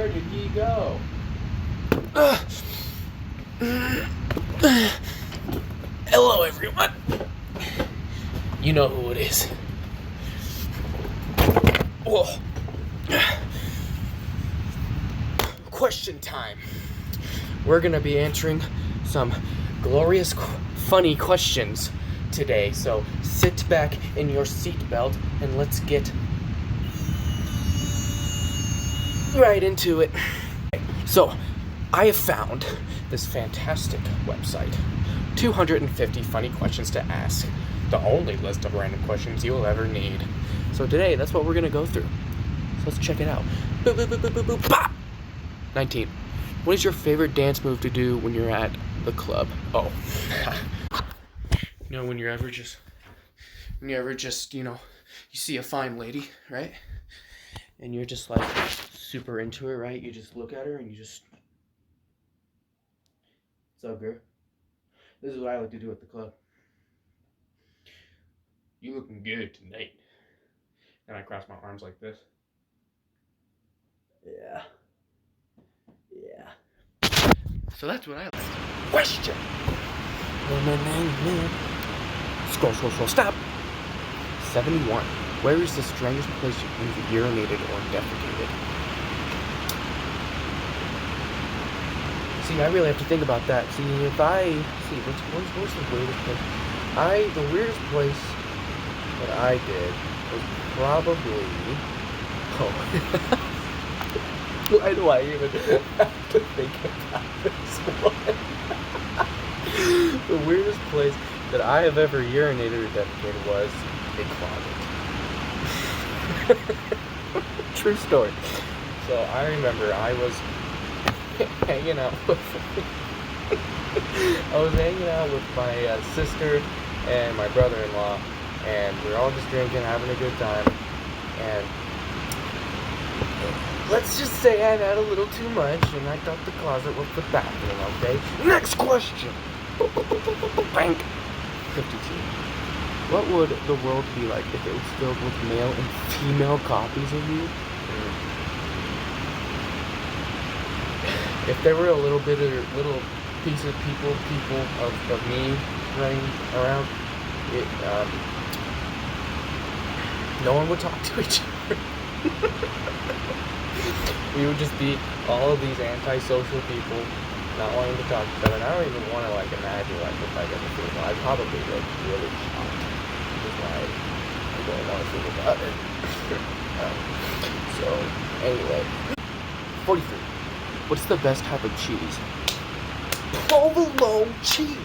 Where did ye go? Hello, everyone. You know who it is. Whoa. Question time. We're gonna be answering some glorious, funny questions today. So sit back in your seatbelt and let's get right into it. So, I have found this fantastic website. 250 funny questions to ask. The only list of random questions you'll ever need. So today, that's what we're gonna go through. So let's check it out. Boop, boop, boop, boop, boop, boop, bop! 19. What is your favorite dance move to do when you're at the club? Oh. You know, when you're ever just, you see a fine lady, right? And you're just like super into her, right? You just look at her and you just, what's up, girl? This is what I like to do at the club. You looking good tonight. And I cross my arms like this. Yeah. So that's what I like. Question! Scroll, stop! 71. Where is the strangest place you've urinated or defecated? See, I really have to think about that. See, what's the weirdest place? The weirdest place that I did was probably, why do I even have to think about this one? The weirdest place that I have ever urinated or defecated was a closet. True story. So I remember I was hanging out with my sister and my brother-in-law, and we were all just drinking, having a good time, and let's just say I had a little too much, and I thought the closet was the bathroom, okay? Next question! Bank! 52. What would the world be like if it was filled with male and female copies of you? If there were a little piece of people of me running around, no one would talk to each other. We would just be all of these antisocial people not wanting to talk to each other. And I don't even want to imagine if I get the feeling. I'd probably get really shocked. Which is why I don't want to feel about it. So anyway, 43. What's the best type of cheese? Provolone cheese.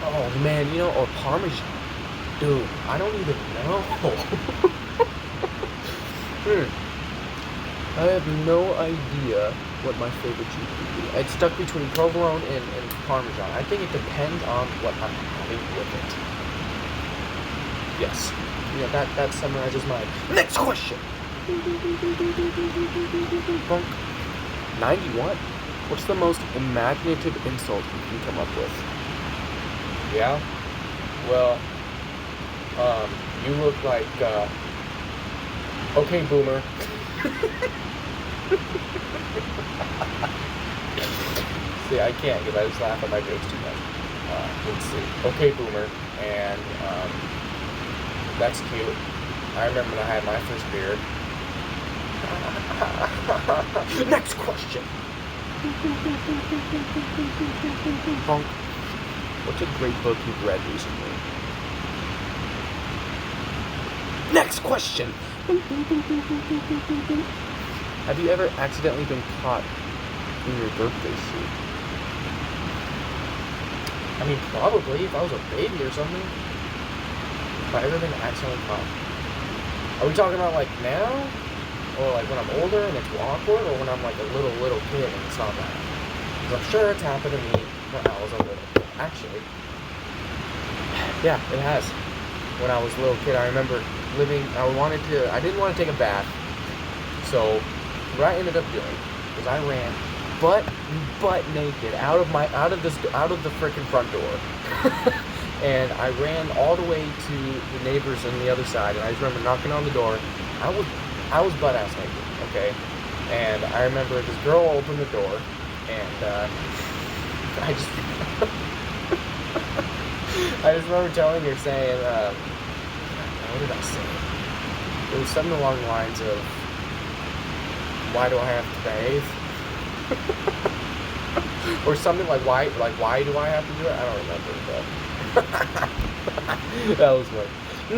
Oh man, or Parmesan. Dude, I don't even know. I have no idea what my favorite cheese would be. It's stuck between provolone and Parmesan. I think it depends on what I'm having with it. Yes. Yeah, that summarizes mine. Next question. 91. What's the most imaginative insult you can come up with? Yeah? Well, you look like, okay, boomer. See, I can't because I just laugh at my jokes too much. Let's see. Okay, boomer. And, that's cute. I remember when I had my first beer. Next question. Bonk. What's a great book you've read recently? Next question. Have you ever accidentally been caught in your birthday suit? I mean, probably if I was a baby or something. Have I ever been accidentally caught? Are we talking about now? Or when I'm older and it's awkward, or when I'm a little kid and it's not bad? Because I'm sure it's happened to me when I was a little kid. Actually, yeah, it has. When I was a little kid, I remember I didn't want to take a bath. So what I ended up doing was I ran butt naked out of the freaking front door. And I ran all the way to the neighbors on the other side, and I just remember knocking on the door. I was butt ass naked, okay? And I remember this girl opened the door, and I just I just remember telling her, saying, what did I say? It was something along the lines of, why do I have to bathe? Or something like, why do I have to do it? I don't remember, but that was funny.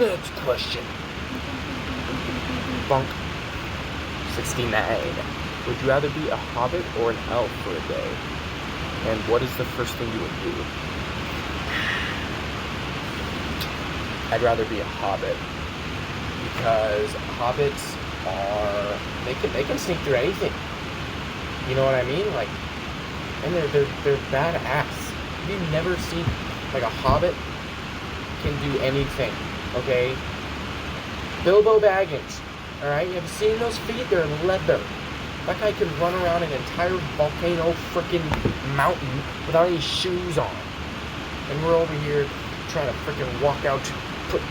Next question. Bunk. 69. Would you rather be a hobbit or an elf for a day? And what is the first thing you would do? I'd rather be a hobbit, because hobbits are, they can sneak through anything. You know what I mean? Like, and they're badass. Have you never seen, like, a hobbit can do anything? Okay, Bilbo Baggins. All right, you have seen those feet? They're leather. That guy can run around an entire volcano freaking mountain without any shoes on. And we're over here trying to freaking walk out to put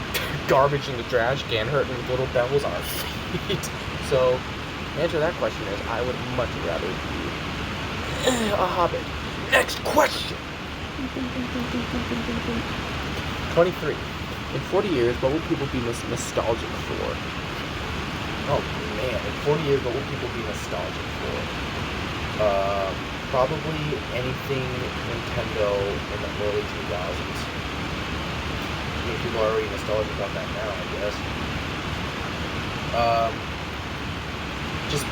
garbage in the trash can, hurting with little devils on our feet. So, the answer to that question is, I would much rather be a hobbit. Next question! 23. In 40 years, what will people be nostalgic for? Oh man, in 40 years, what will people be nostalgic for? Probably anything Nintendo in the early 2000s. I mean, people are already nostalgic about that now, I guess. Just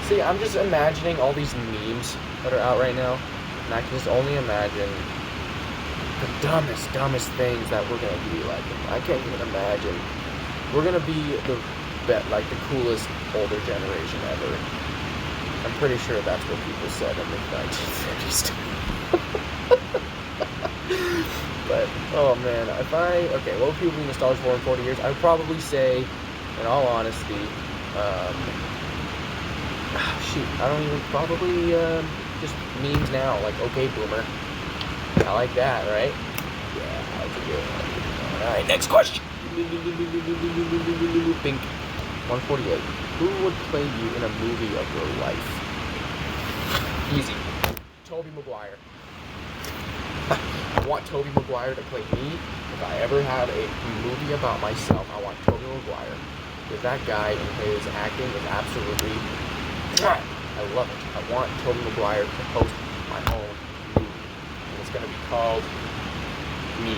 see, I'm just imagining all these memes that are out right now, and I can just only imagine the dumbest things that we're gonna be like. I can't even imagine. We're gonna be the coolest older generation ever. I'm pretty sure that's what people said in the 1930s. But oh man, what would people be nostalgic for in 40 years? I would probably say, in all honesty, I don't even, probably just memes now, like okay boomer. I like that, right? Yeah, that's a good one. Alright, next question. Bink. 148. Who would play you in a movie of your life? Easy. Tobey Maguire. I want Tobey Maguire to play me. If I ever have a movie about myself, I want Tobey Maguire. Because that guy and his acting is absolutely... I love it. I want Tobey Maguire to host my own movie. And it's going to be called Me,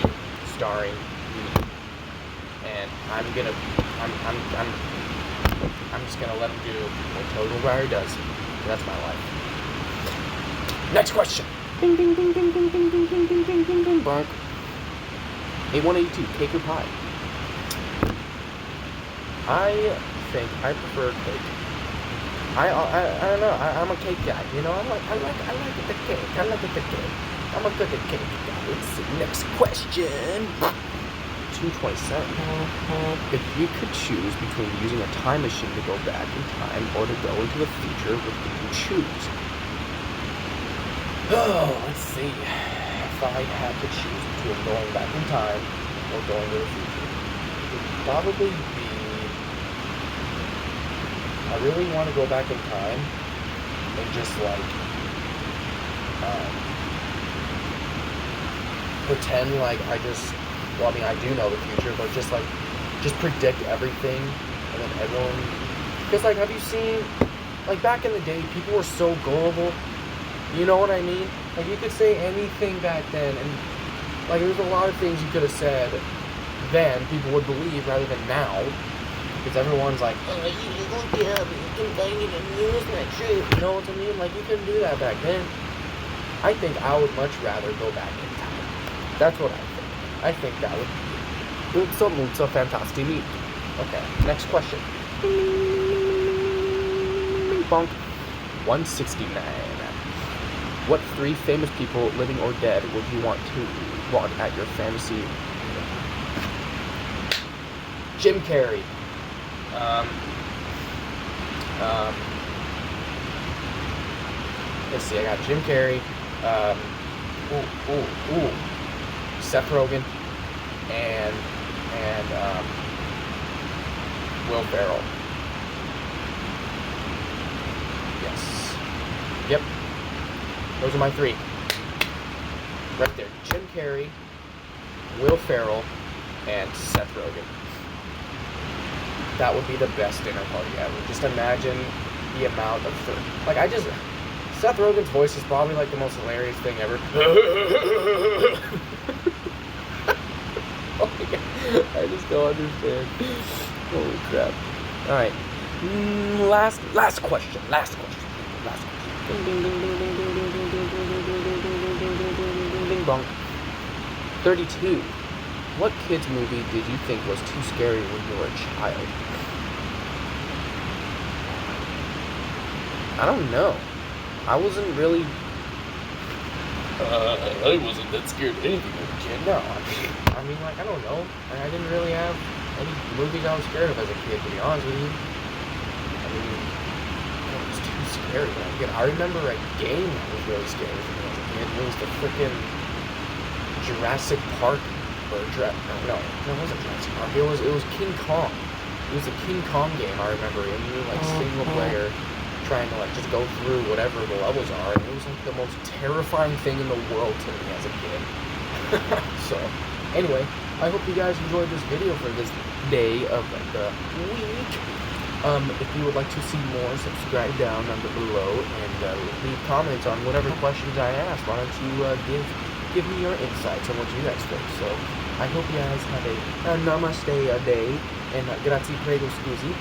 starring me. And I'm just gonna let him do what Tobey Maguire does. That's my life. Next question. Ding ding ding ding ding ding ding ding ding ding ding ding. Bark. 8182. Cake or pie? I think I prefer cake. I don't know. I'm a cake guy. You know, I like the cake. I like the cake. I'm a good cake guy. Let's see. Next question. 227. If you could choose between using a time machine to go back in time or to go into the future, what would you choose? Oh, let's see. If I had to choose between going back in time or going to the future, it would probably be... I really want to go back in time and just like pretend like I just... Well, I mean, I do know the future, but just predict everything, and then everyone... Because, like, have you seen, like, back in the day, people were so gullible, you know what I mean? Like, you could say anything back then, and, like, there's a lot of things you could have said then, people would believe, rather than now, because everyone's like, oh, you look it up, you can find it in news, not true, you know what I mean? Like, you couldn't do that back then. I think I would much rather go back in time. That's what I think. I think that would be so fantastic. Okay, next question. Bonk. 169. What 3 famous people, living or dead, would you want at your fantasy? Jim Carrey. Let's see, I got Jim Carrey. Seth Rogen and Will Ferrell. Yep. Those are my three. Right there. Jim Carrey, Will Ferrell, and Seth Rogen. That would be the best dinner party ever. Just imagine the amount of food. Like, Seth Rogen's voice is probably like the most hilarious thing ever. Oh my God. I just don't understand. Holy crap. Alright. Last question. Ding ding ding ding ding ding ding ding ding ding ding ding bong. 32. What kids movie did you think was too scary when you were a child? I don't know. I wasn't really. I wasn't that scared of anything as a kid. No, I mean, like, I don't know. I didn't really have any movies I was scared of as a kid, to be honest with you. I mean, it was too scary when I was a kid. I remember a game that was really scary for me as a kid. It was the freaking Jurassic Park. No, it wasn't Jurassic Park. It was King Kong. It was a King Kong game, I remember. And you were, like, single player, trying to, like, just go through whatever the levels are. And it was, like, the most terrifying thing in the world to me as a kid. So, anyway, I hope you guys enjoyed this video for this day of the week. If you would like to see more, subscribe down under below and leave comments on whatever questions I asked. Why don't you give me your insights on what you guys think. So I hope you guys have a namaste a day and grazie prego scusi.